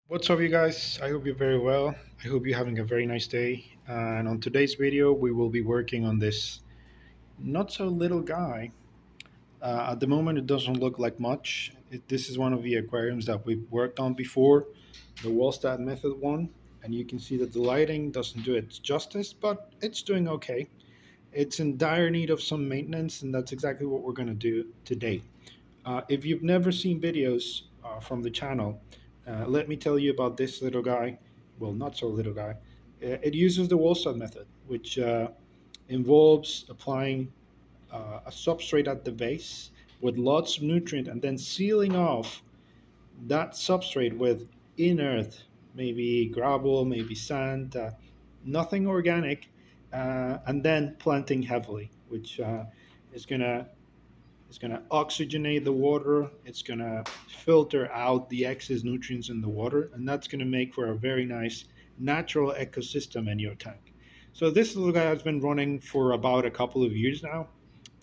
What's up, you guys? I hope you're very well. I hope you're having a very nice day. And on today's video, we will be working on this not so little guy. At the moment, it doesn't look like much. This is one of the aquariums that we've worked on before, the Wallstat method one. And you can see that the lighting doesn't do it justice, but it's doing okay. It's in dire need of some maintenance, and that's exactly what we're going to do today. If you've never seen videos from the channel, let me tell you about this little guy. Well, not so little guy. It uses the Wallstad method, which involves applying a substrate at the base with lots of nutrient and then sealing off that substrate with in-earth, maybe gravel, maybe sand, nothing organic, and then planting heavily, which is going to it's going to oxygenate the water. It's going to filter out the excess nutrients in the water, and that's going to make for a very nice natural ecosystem in your tank. So this little guy has been running for about a couple of years now,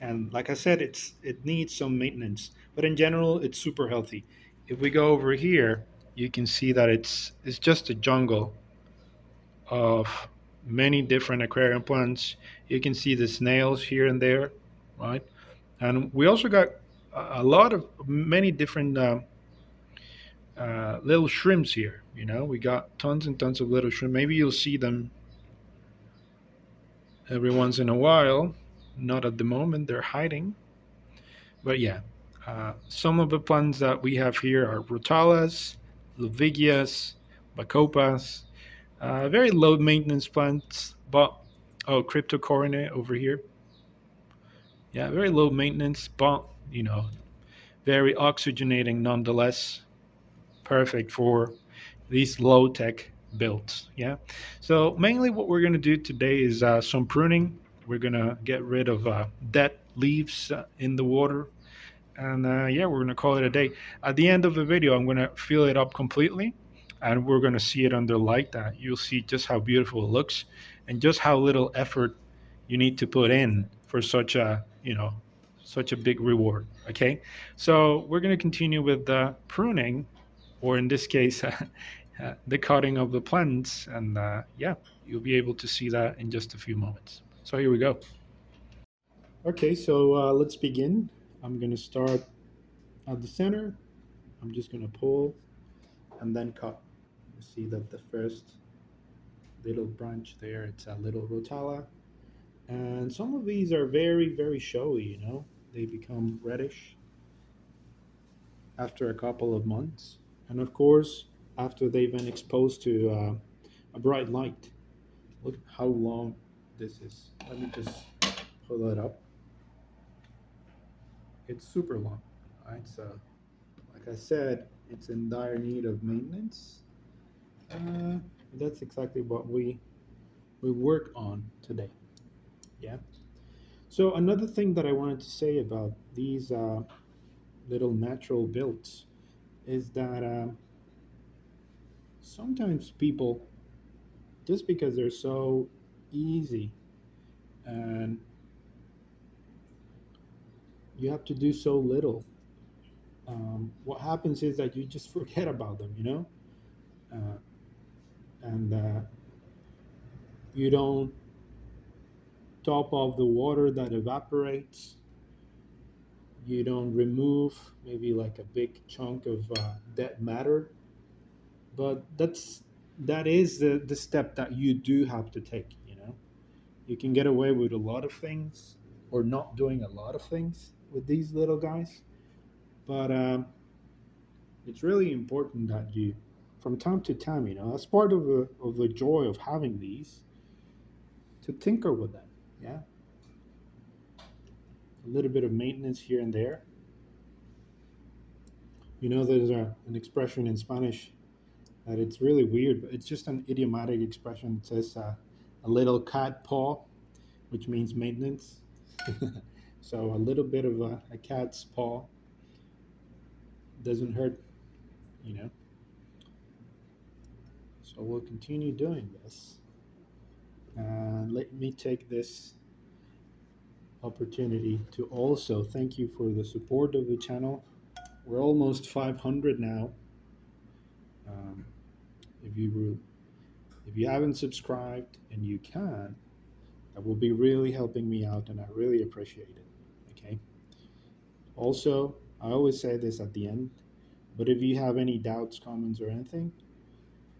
and like I said, it needs some maintenance, but in general, it's super healthy. If we go over here, you can see that it's just a jungle of many different aquarium plants. You can see the snails here and there, right? And we also got a lot of many different little shrimps here. We got tons and tons of little shrimp. Maybe you'll see them every once in a while. Not at the moment; they're hiding. But yeah, some of the plants that we have here are rotalas, luvigias, bacopas. Very low maintenance plants, but cryptocoryne over here. Yeah, very low maintenance, but very oxygenating nonetheless. Perfect for these low tech builds. Yeah. So mainly what we're going to do today is some pruning. We're going to get rid of dead leaves in the water. And yeah, we're going to call it a day. At the end of the video, I'm going to fill it up completely. And we're going to see it under light. You'll see just how beautiful it looks and just how little effort you need to put in for such a big reward. Okay. So we're going to continue with the pruning, or in this case, the cutting of the plants. And yeah, you'll be able to see that in just a few moments. So here we go. Okay, so let's begin. I'm going to start at the center. I'm just going to pull and then cut. You see that the first little branch there, it's a little rotala. And some of these are very, very showy. They become reddish after a couple of months. And of course, after they've been exposed to a bright light. Look how long this is. Let me just pull it up. It's super long. Right? So, like I said, it's in dire need of maintenance. Uh, that's exactly what we work on today. Yeah. So another thing that I wanted to say about these little natural builds is that sometimes people, just because they're so easy and you have to do so little, what happens is that you just forget about them, uh, and you don't top off the water that evaporates. You don't remove maybe like a big chunk of dead matter, but that is the step that you do have to take. You can get away with a lot of things or not doing a lot of things with these little guys, but it's really important that you, from time to time, that's part of the joy of having these, to tinker with them. Yeah, a little bit of maintenance here and there. There's an expression in Spanish that it's really weird, but it's just an idiomatic expression. It says a little cat paw, which means maintenance. So a little bit of a cat's paw doesn't hurt, you know. So we'll continue doing this. And let me take this opportunity to also thank you for the support of the channel. We're almost 500 now. Um, if you haven't subscribed and you can, that will be really helping me out, and I really appreciate it. Okay. Also, I always say this at the end, but if you have any doubts, comments, or anything,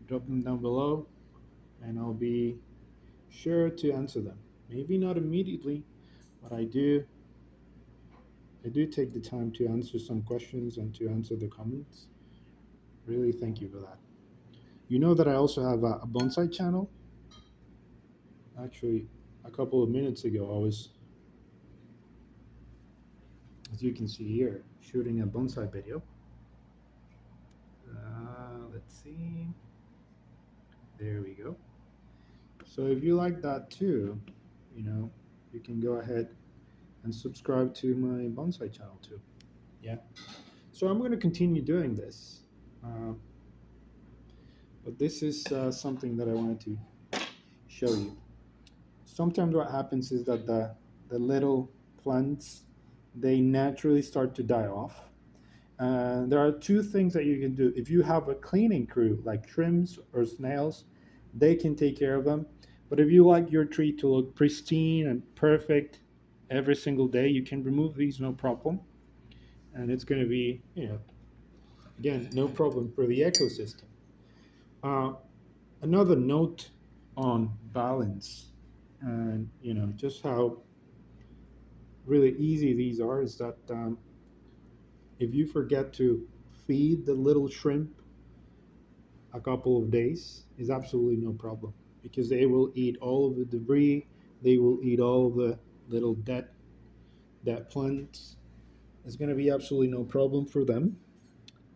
drop them down below, and I'll be sure to answer them. Maybe not immediately, but I do take the time to answer some questions and to answer the comments. Really, thank you for that. You know that I also have a bonsai channel. Actually, a couple of minutes ago, I was, as you can see here, shooting a bonsai video. Let's see. There we go. So if you like that too, you know, you can go ahead and subscribe to my bonsai channel too. Yeah. So I'm going to continue doing this. Uh, but this is something that I wanted to show you. Sometimes what happens is that the little plants, they naturally start to die off. There are two things that you can do. If you have a cleaning crew like shrimps or snails, they can take care of them. But if you like your tree to look pristine and perfect every single day, you can remove these no problem. And it's going to be, again, no problem for the ecosystem. Uh, Another note on balance and, just how really easy these are is that if you forget to feed the little shrimp a couple of days, is absolutely no problem because they will eat all of the debris, they will eat all of the little dead plants. It's going to be absolutely no problem for them.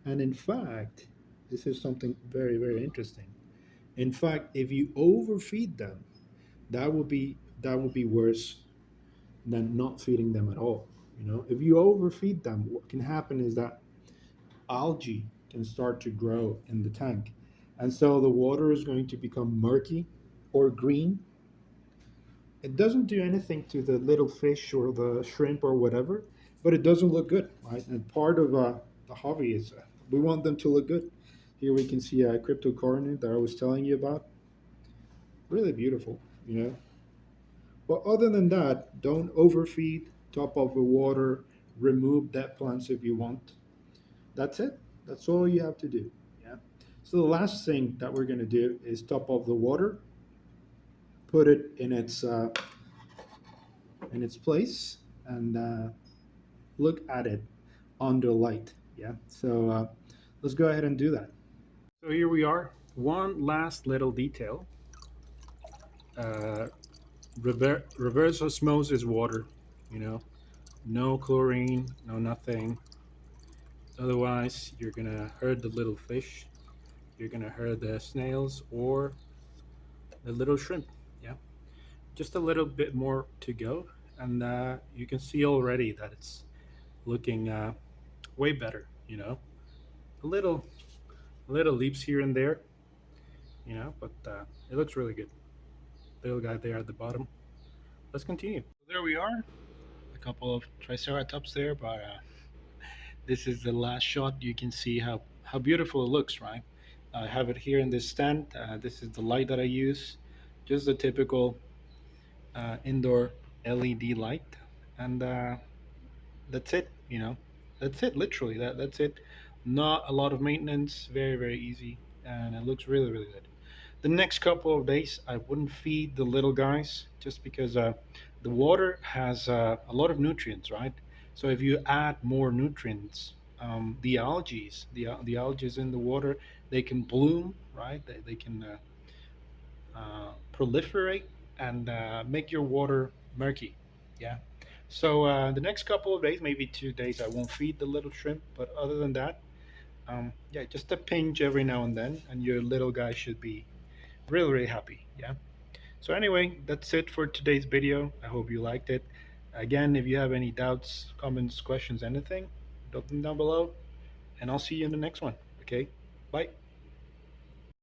And in fact, this is something very, very interesting. In fact, if you overfeed them, that would be worse than not feeding them at all. If you overfeed them, what can happen is that algae can start to grow in the tank. And so the water is going to become murky or green. It doesn't do anything to the little fish or the shrimp or whatever, but it doesn't look good, right? And part of the hobby is we want them to look good. Here we can see a cryptocoronet that I was telling you about. Really beautiful, you know. But other than that, don't overfeed, top up the water, remove dead plants if you want. That's it. That's all you have to do. Yeah. So the last thing that we're going to do is top up the water, put it in its place, and look at it under light. Yeah. So let's go ahead and do that. So here we are. One last little detail. Uh, reverse osmosis water. You know, no chlorine, no nothing. Otherwise, you're gonna hurt the little fish. You're gonna hurt the snails or the little shrimp. Yeah, just a little bit more to go, and you can see already that it's looking way better. A little leaps here and there. But it looks really good. Little guy there at the bottom. Let's continue. There we are. A couple of triceratops there, but this is the last shot. You can see how beautiful it looks, right? I have it here in this stand. This is the light that I use, just the typical indoor LED light, and that's it. That's it. Literally, that's it. Not a lot of maintenance. Very very easy, and it looks really really good. The next couple of days, I wouldn't feed the little guys just because the water has a lot of nutrients, right? So if you add more nutrients, the algae in the water, they can bloom, right? They can proliferate and make your water murky. Yeah. So the next couple of days, maybe 2 days, I won't feed the little shrimp. But other than that, yeah, just a pinch every now and then, and your little guy should be really, really happy. Yeah. So anyway, that's it for today's video. I hope you liked it. Again, if you have any doubts, comments, questions, anything, drop them down below, and I'll see you in the next one. Okay. Bye.